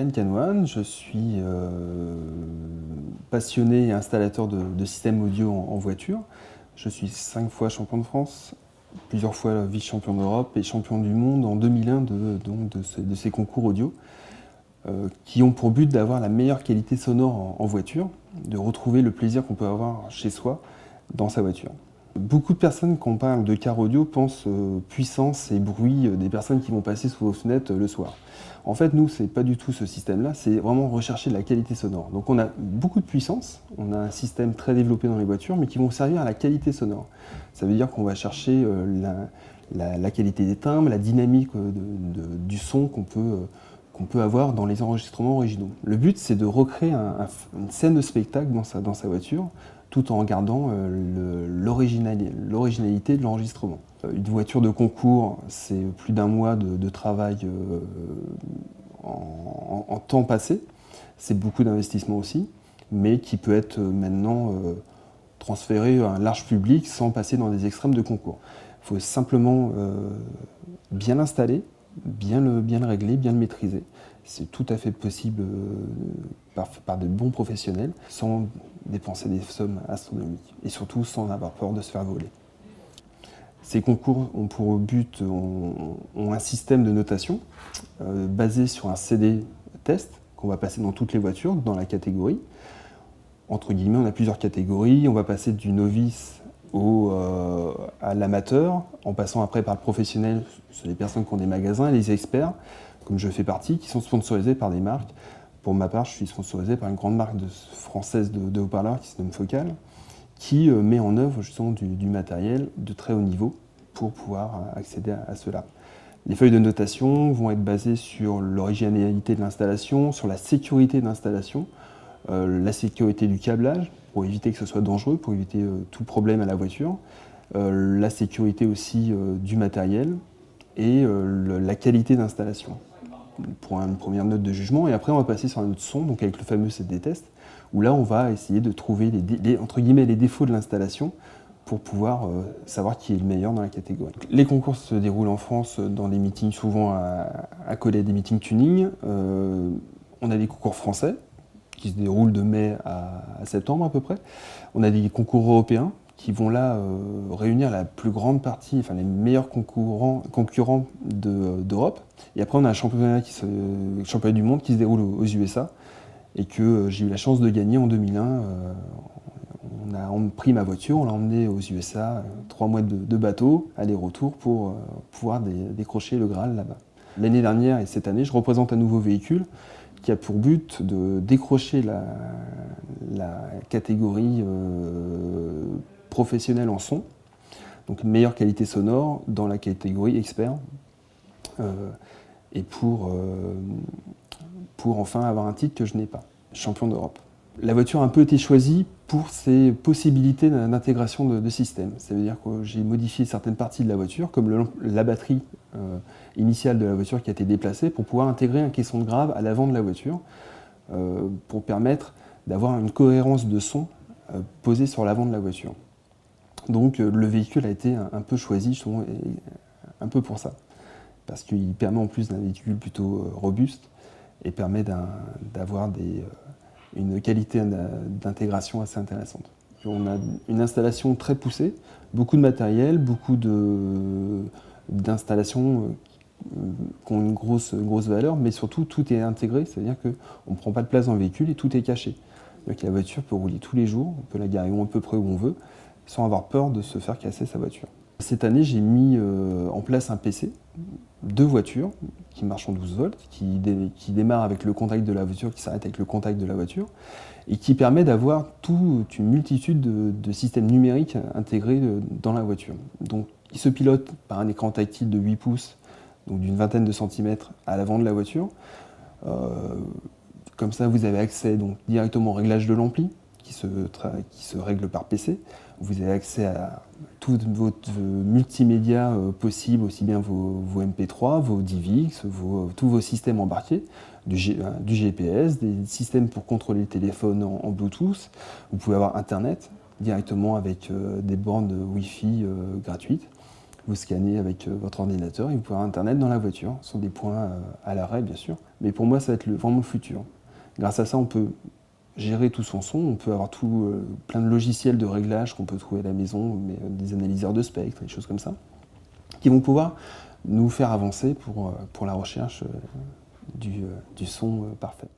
Yann Canoine, je suis passionné et installateur de systèmes audio en voiture. Je suis 5 fois champion de France, plusieurs fois vice-champion d'Europe et champion du monde en 2001 de ces concours audio qui ont pour but d'avoir la meilleure qualité sonore en voiture, de retrouver le plaisir qu'on peut avoir chez soi dans sa voiture. Beaucoup de personnes, quand on parle de car audio, pensent puissance et bruit des personnes qui vont passer sous vos fenêtres le soir. En fait, nous, c'est pas du tout ce système-là, c'est vraiment rechercher de la qualité sonore. Donc on a beaucoup de puissance, on a un système très développé dans les voitures, mais qui vont servir à la qualité sonore. Ça veut dire qu'on va chercher la qualité des timbres, la dynamique du son qu'on peut avoir dans les enregistrements originaux. Le but, c'est de recréer une scène de spectacle dans sa voiture, tout en gardant l'originalité de l'enregistrement. Une voiture de concours, c'est plus d'1 mois de travail en temps passé, c'est beaucoup d'investissement aussi, mais qui peut être maintenant transféré à un large public sans passer dans des extrêmes de concours. Il faut simplement bien l'installer, bien le régler, bien le maîtriser. C'est tout à fait possible par de bons professionnels, sans dépenser des sommes astronomiques et surtout sans avoir peur de se faire voler. Ces concours ont pour but, ont un système de notation basé sur un CD test qu'on va passer dans toutes les voitures, dans la catégorie. Entre guillemets, on a plusieurs catégories. On va passer du novice à l'amateur, en passant après par le professionnel, c'est les personnes qui ont des magasins, et les experts, comme je fais partie, qui sont sponsorisés par des marques. Pour ma part, je suis sponsorisé par une grande marque française de haut-parleurs qui se nomme Focal, qui met en œuvre justement du matériel de très haut niveau pour pouvoir accéder à cela. Les feuilles de notation vont être basées sur l'originalité de l'installation, sur la sécurité de l'installation, la sécurité du câblage, pour éviter que ce soit dangereux, pour éviter tout problème à la voiture, la sécurité aussi du matériel et la qualité d'installation, pour une première note de jugement. Et après, on va passer sur un autre son, donc avec le fameux CD test, où là, on va essayer de trouver entre guillemets, les défauts de l'installation pour pouvoir savoir qui est le meilleur dans la catégorie. Les concours se déroulent en France dans des meetings souvent accolés à des meetings tuning. On a des concours français qui se déroulent de mai à septembre à peu près. On a des concours européens qui vont là réunir la plus grande partie, enfin les meilleurs concurrents d'Europe. Et après, on a un championnat du monde qui se déroule aux USA et que j'ai eu la chance de gagner en 2001. On a pris ma voiture, on l'a emmenée aux USA, 3 mois de bateau, aller-retour, pour pouvoir décrocher le Graal là-bas. L'année dernière et cette année, je représente un nouveau véhicule qui a pour but de décrocher la catégorie professionnelle en son, donc une meilleure qualité sonore dans la catégorie expert, et pour enfin avoir un titre que je n'ai pas, champion d'Europe. La voiture a un peu été choisie pour ses possibilités d'intégration de système. Ça veut dire que j'ai modifié certaines parties de la voiture, comme la batterie initiale de la voiture qui a été déplacée, pour pouvoir intégrer un caisson de grave à l'avant de la voiture, pour permettre d'avoir une cohérence de son posée sur l'avant de la voiture. Donc le véhicule a été un peu choisi, justement, un peu pour ça, parce qu'il permet en plus d'un véhicule plutôt robuste et permet d'avoir une qualité d'intégration assez intéressante. On a une installation très poussée, beaucoup de matériel, beaucoup d'installations qui ont une grosse valeur, mais surtout tout est intégré, c'est-à-dire qu'on ne prend pas de place dans le véhicule et tout est caché. Donc la voiture peut rouler tous les jours, on peut la garer à peu près où on veut, sans avoir peur de se faire casser sa voiture. Cette année, j'ai mis en place un PC, 2 voitures qui marchent en 12 volts, qui démarrent avec le contact de la voiture, qui s'arrêtent avec le contact de la voiture, et qui permet d'avoir toute une multitude de systèmes numériques intégrés dans la voiture. Donc, il se pilote par un écran tactile de 8 pouces, donc d'une vingtaine de centimètres à l'avant de la voiture. Comme ça, vous avez accès donc, directement au réglage de l'ampli, qui se règle par PC. Vous avez accès à tout votre multimédia possible, aussi bien vos MP3, vos DivX, tous vos systèmes embarqués, du GPS, des systèmes pour contrôler le téléphone en Bluetooth. Vous pouvez avoir Internet directement avec des bornes Wi-Fi gratuites. vous scannez avec votre ordinateur et vous pouvez avoir Internet dans la voiture. Ce sont des points à l'arrêt, bien sûr. Mais pour moi, ça va être vraiment le futur. Grâce à ça, on peut gérer tout son son, on peut avoir plein de logiciels de réglage qu'on peut trouver à la maison, mais, des analyseurs de spectre, des choses comme ça, qui vont pouvoir nous faire avancer pour la recherche du son parfait.